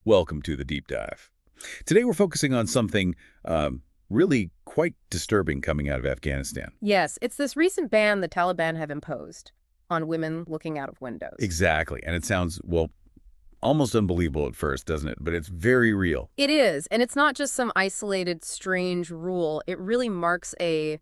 Welcome to the deep dive. Today we're focusing on something really quite disturbing coming out of Afghanistan. Yes, it's this recent ban the Taliban have imposed on women looking out of windows. Exactly. And it sounds, well, almost unbelievable at first, doesn't it? But it's very real. It is, and it's not just some isolated, strange rule. It really marks a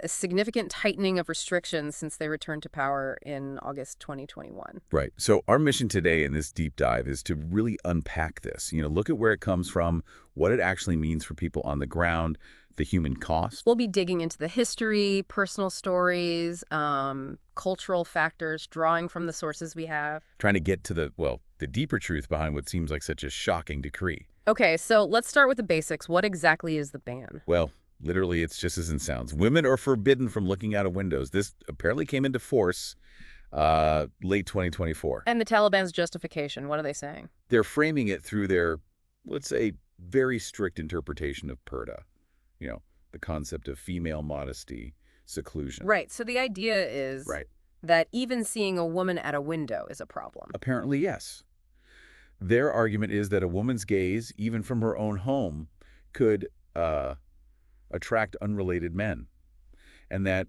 significant tightening of restrictions since they returned to power in August 2021. Right. So our mission today in this deep dive is to really unpack this. Look at where it comes from, what it actually means for people on the ground, the human cost. We'll be digging into the history, personal stories, cultural factors, drawing from the sources we have. Trying to get to the deeper truth behind what seems like such a shocking decree. Okay, so let's start with the basics. What exactly is the ban? Well, literally, it's just as it sounds. Women are forbidden from looking out of windows. This apparently came into force late 2024. And the Taliban's justification, what are they saying? They're framing it through their, let's say, very strict interpretation of purdah. The concept of female modesty, seclusion. Right, so the idea is Right. that even seeing a woman at a window is a problem. Apparently, yes. Their argument is that a woman's gaze, even from her own home, could attract unrelated men, and that,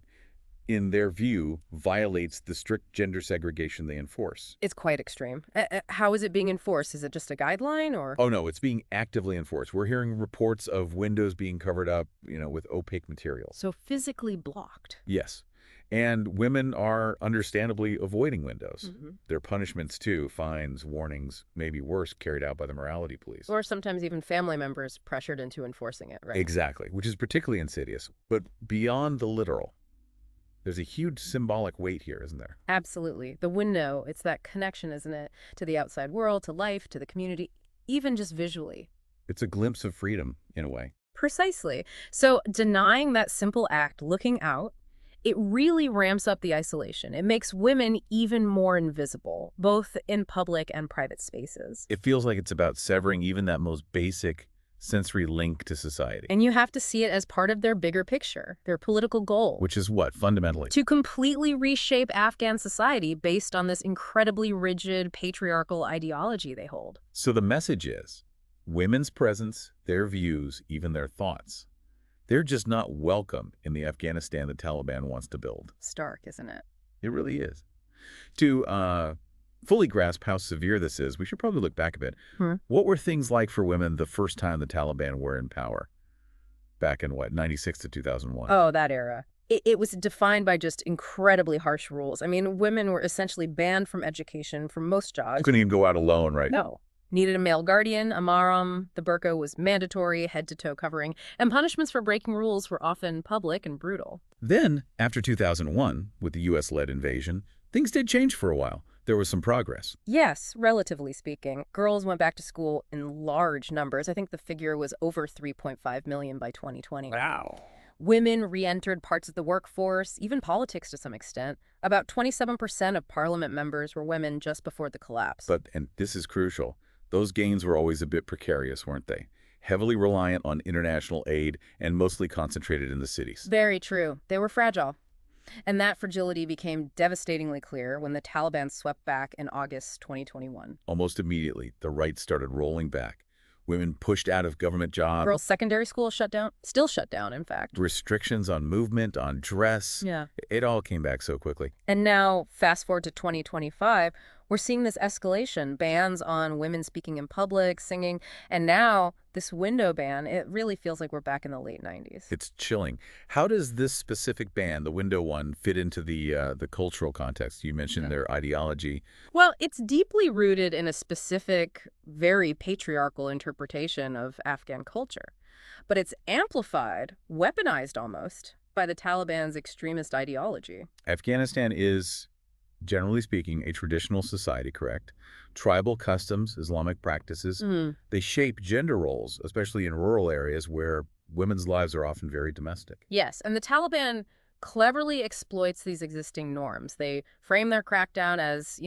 in their view, violates the strict gender segregation they enforce. It's quite extreme. How is it being enforced? Is it just a guideline or? Oh, no, it's being actively enforced. We're hearing reports of windows being covered up, with opaque materials. So physically blocked. Yes. And women are understandably avoiding windows. Mm-hmm. Their punishments, too, fines, warnings, maybe worse, carried out by the morality police. Or sometimes even family members pressured into enforcing it, right? Exactly, which is particularly insidious. But beyond the literal, there's a huge symbolic weight here, isn't there? Absolutely. The window, it's that connection, isn't it? To the outside world, to life, to the community, even just visually. It's a glimpse of freedom, in a way. Precisely. So denying that simple act, looking out, it really ramps up the isolation. It makes women even more invisible, both in public and private spaces. It feels like it's about severing even that most basic sensory link to society. And you have to see it as part of their bigger picture, their political goal. Which is what, fundamentally? To completely reshape Afghan society based on this incredibly rigid patriarchal ideology they hold. So the message is, women's presence, their views, even their thoughts, they're just not welcome in the Afghanistan the Taliban wants to build. Stark, isn't it? It really is. To fully grasp how severe this is, we should probably look back a bit. What were things like for women the first time the Taliban were in power? Back in, 96 to 2001? Oh, that era. It was defined by just incredibly harsh rules. I mean, women were essentially banned from education for most jobs. Couldn't even go out alone, right? No. Needed a male guardian, a mahram, the burqa was mandatory, head-to-toe covering, and punishments for breaking rules were often public and brutal. Then, after 2001, with the U.S.-led invasion, things did change for a while. There was some progress. Yes, relatively speaking. Girls went back to school in large numbers. I think the figure was over 3.5 million by 2020. Wow. Women re-entered parts of the workforce, even politics to some extent. About 27% of parliament members were women just before the collapse. But, and this is crucial, those gains were always a bit precarious, weren't they? Heavily reliant on international aid and mostly concentrated in the cities. Very true. They were fragile. And that fragility became devastatingly clear when the Taliban swept back in August 2021. Almost immediately, the right started rolling back. Women pushed out of government jobs. Girls' secondary school shut down. Still shut down, in fact. Restrictions on movement, on dress. Yeah. It all came back so quickly. And now, fast forward to 2025, we're seeing this escalation, bans on women speaking in public, singing, and now this window ban. It really feels like we're back in the late 90s. It's chilling. How does this specific ban, the window one, fit into the cultural context? You mentioned their ideology. Well, it's deeply rooted in a specific, very patriarchal interpretation of Afghan culture. But it's amplified, weaponized almost, by the Taliban's extremist ideology. Afghanistan is, generally speaking, a traditional society, correct? Tribal customs, Islamic practices, they shape gender roles, especially in rural areas where women's lives are often very domestic. Yes, and the Taliban cleverly exploits these existing norms. They frame their crackdown as,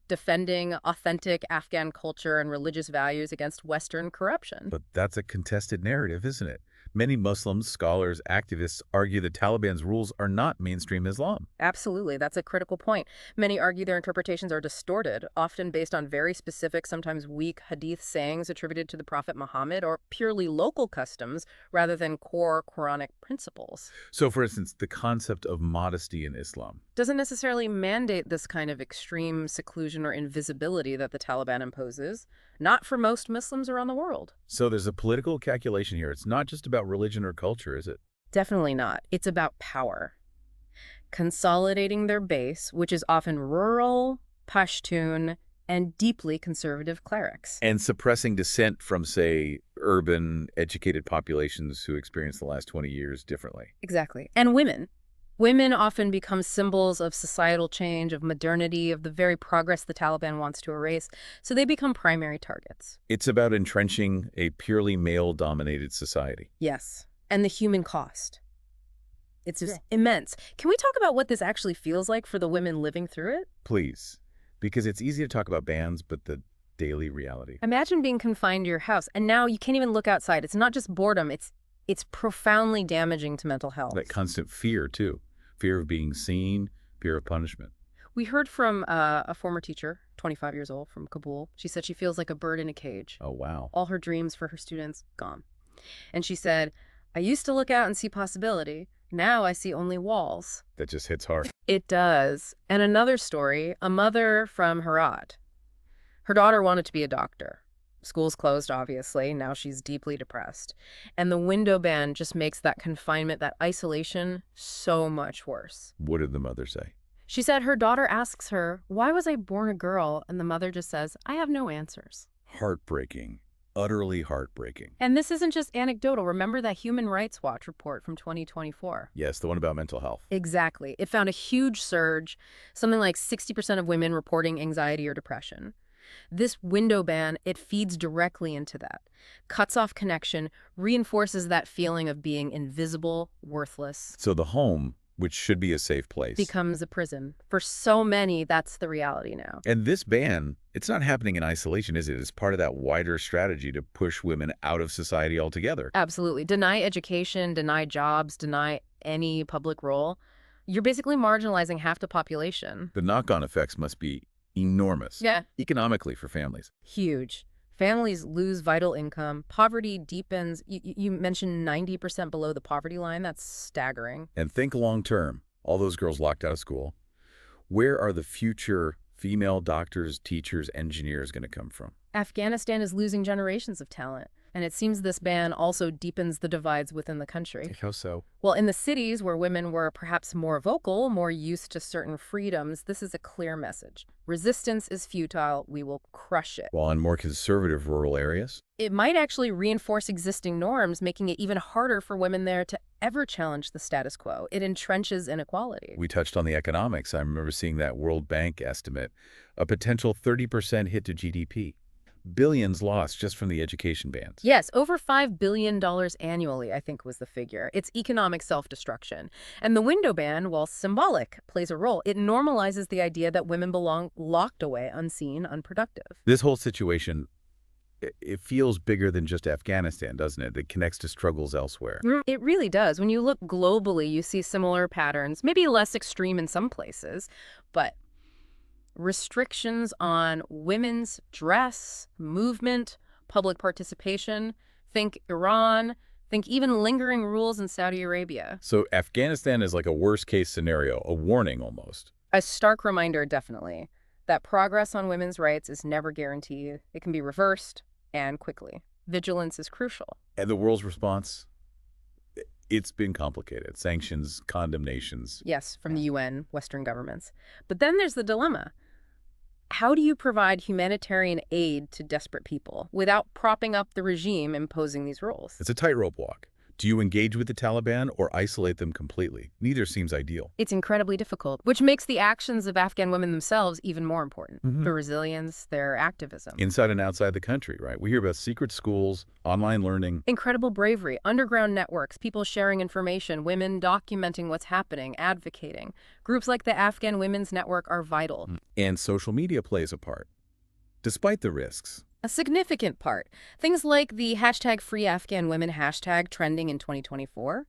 defending authentic Afghan culture and religious values against Western corruption. But that's a contested narrative, isn't it? Many Muslims, scholars, activists argue the Taliban's rules are not mainstream Islam. Absolutely, that's a critical point. Many argue their interpretations are distorted, often based on very specific, sometimes weak hadith sayings attributed to the Prophet Muhammad or purely local customs rather than core Quranic principles. So, for instance, the concept of modesty in Islam. Doesn't necessarily mandate this kind of extreme seclusion or invisibility that the Taliban imposes, not for most Muslims around the world. So there's a political calculation here. It's not just about religion or culture, is it? Definitely not. It's about power. Consolidating their base, which is often rural, Pashtun, and deeply conservative clerics. And suppressing dissent from, say, urban, educated populations who experience the last 20 years differently. Exactly. And women. Women often become symbols of societal change, of modernity, of the very progress the Taliban wants to erase, so they become primary targets. It's about entrenching a purely male-dominated society. Yes. And the human cost. It's just immense. Can we talk about what this actually feels like for the women living through it? Please. Because it's easy to talk about bans, but the daily reality. Imagine being confined to your house, and now you can't even look outside. It's not just boredom, it's profoundly damaging to mental health. That constant fear, too. Fear of being seen, fear of punishment. We heard from a former teacher, 25 years old, from Kabul. She said she feels like a bird in a cage. Oh, wow. All her dreams for her students, gone. And she said, I used to look out and see possibility. Now I see only walls. That just hits hard. It does. And another story, a mother from Herat. Her daughter wanted to be a doctor. School's closed, obviously. Now she's deeply depressed. And the window ban just makes that confinement, that isolation, so much worse. What did the mother say? She said her daughter asks her, why was I born a girl? And the mother just says, I have no answers. Heartbreaking. Utterly heartbreaking. And this isn't just anecdotal. Remember that Human Rights Watch report from 2024? Yes, the one about mental health. Exactly. It found a huge surge, something like 60% of women reporting anxiety or depression. This window ban, it feeds directly into that. Cuts off connection, reinforces that feeling of being invisible, worthless. So the home, which should be a safe place, becomes a prison. For so many, that's the reality now. And this ban, it's not happening in isolation, is it? It's part of that wider strategy to push women out of society altogether. Absolutely. Deny education, deny jobs, deny any public role. You're basically marginalizing half the population. The knock-on effects must be enormous. Yeah. Economically for families. Huge. Families lose vital income. Poverty deepens. You mentioned 90% below the poverty line. That's staggering. And think long-term. All those girls locked out of school. Where are the future female doctors, teachers, engineers going to come from? Afghanistan is losing generations of talent. And it seems this ban also deepens the divides within the country. How so? Well, in the cities where women were perhaps more vocal, more used to certain freedoms, this is a clear message. Resistance is futile. We will crush it. While in more conservative rural areas? It might actually reinforce existing norms, making it even harder for women there to ever challenge the status quo. It entrenches inequality. We touched on the economics. I remember seeing that World Bank estimate, a potential 30% hit to GDP. Billions lost just from the education bans. Yes, over $5 billion annually, I think was the figure. It's economic self-destruction. And the window ban, while symbolic, plays a role. It normalizes the idea that women belong locked away, unseen, unproductive. This whole situation, it feels bigger than just Afghanistan, doesn't it? It connects to struggles elsewhere. It really does. When you look globally, you see similar patterns, maybe less extreme in some places, but restrictions on women's dress, movement, public participation. Think Iran. Think even lingering rules in Saudi Arabia. So Afghanistan is like a worst-case scenario, a warning almost. A stark reminder, definitely, that progress on women's rights is never guaranteed. It can be reversed, and quickly. Vigilance is crucial. And the world's response? It's been complicated. Sanctions, condemnations. Yes, from the UN, Western governments. But then there's the dilemma. How do you provide humanitarian aid to desperate people without propping up the regime imposing these rules? It's a tightrope walk. Do you engage with the Taliban or isolate them completely? Neither seems ideal. It's incredibly difficult, which makes the actions of Afghan women themselves even more important. Their resilience, their activism. Inside and outside the country, right? We hear about secret schools, online learning. Incredible bravery, underground networks, people sharing information, women documenting what's happening, advocating. Groups like the Afghan Women's Network are vital. And social media plays a part. Despite the risks, A significant part. Things like the hashtag Free Afghan Women hashtag trending in 2024.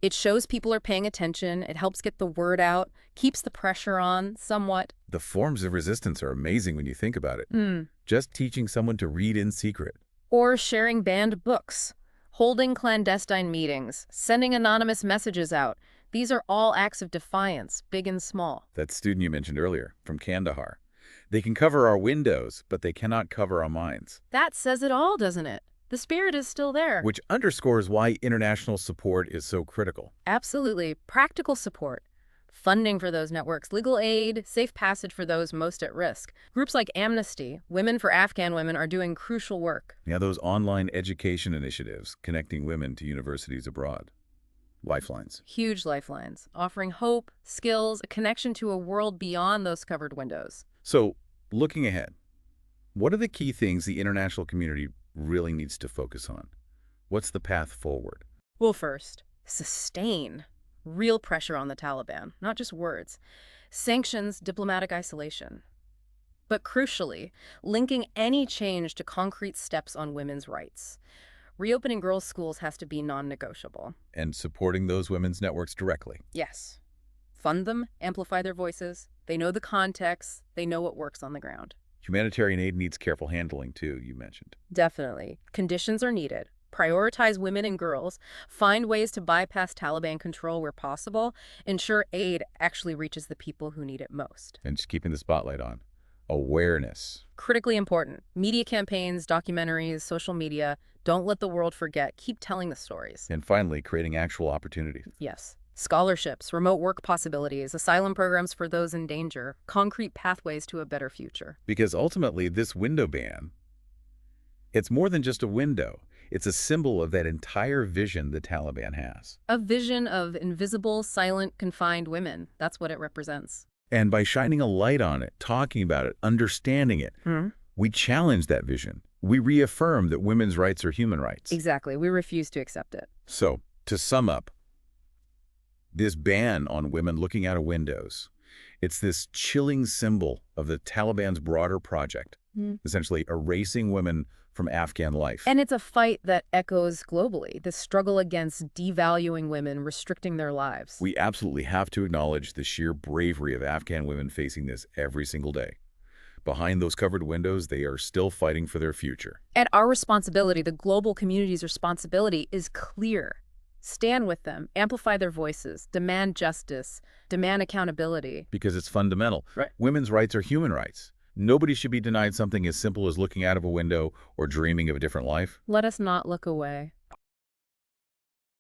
It shows people are paying attention, it helps get the word out, keeps the pressure on somewhat. The forms of resistance are amazing when you think about it. Just teaching someone to read in secret. Or sharing banned books, holding clandestine meetings, sending anonymous messages out. These are all acts of defiance, big and small. That student you mentioned earlier, from Kandahar. They can cover our windows, but they cannot cover our minds. That says it all, doesn't it? The spirit is still there. Which underscores why international support is so critical. Absolutely. Practical support. Funding for those networks, legal aid, safe passage for those most at risk. Groups like Amnesty, Women for Afghan Women, are doing crucial work. Yeah, those online education initiatives connecting women to universities abroad. Lifelines. Huge lifelines, offering hope, skills, a connection to a world beyond those covered windows. So, looking ahead, what are the key things the international community really needs to focus on? What's the path forward? Well, first, sustain. Real pressure on the Taliban, not just words. Sanctions, diplomatic isolation. But crucially, linking any change to concrete steps on women's rights. Reopening girls' schools has to be non-negotiable. And supporting those women's networks directly. Yes. Fund them, amplify their voices. They know the context. They know what works on the ground. Humanitarian aid needs careful handling, too, you mentioned. Definitely. Conditions are needed. Prioritize women and girls. Find ways to bypass Taliban control where possible. Ensure aid actually reaches the people who need it most. And just keeping the spotlight on. Awareness. Critically important. Media campaigns, documentaries, social media. Don't let the world forget. Keep telling the stories. And finally, creating actual opportunities. Yes. Scholarships, remote work possibilities, asylum programs for those in danger, concrete pathways to a better future. Because ultimately, this window ban, it's more than just a window. It's a symbol of that entire vision the Taliban has. A vision of invisible, silent, confined women. That's what it represents. And by shining a light on it, talking about it, understanding it, we challenge that vision. We reaffirm that women's rights are human rights. Exactly. We refuse to accept it. So, to sum up, this ban on women looking out of windows, it's this chilling symbol of the Taliban's broader project, essentially erasing women from Afghan life. And it's a fight that echoes globally, the struggle against devaluing women, restricting their lives. We absolutely have to acknowledge the sheer bravery of Afghan women facing this every single day. Behind those covered windows, they are still fighting for their future. And our responsibility, the global community's responsibility, is clear. Stand with them, amplify their voices, demand justice, demand accountability. Because it's fundamental. Right. Women's rights are human rights. Nobody should be denied something as simple as looking out of a window or dreaming of a different life. Let us not look away.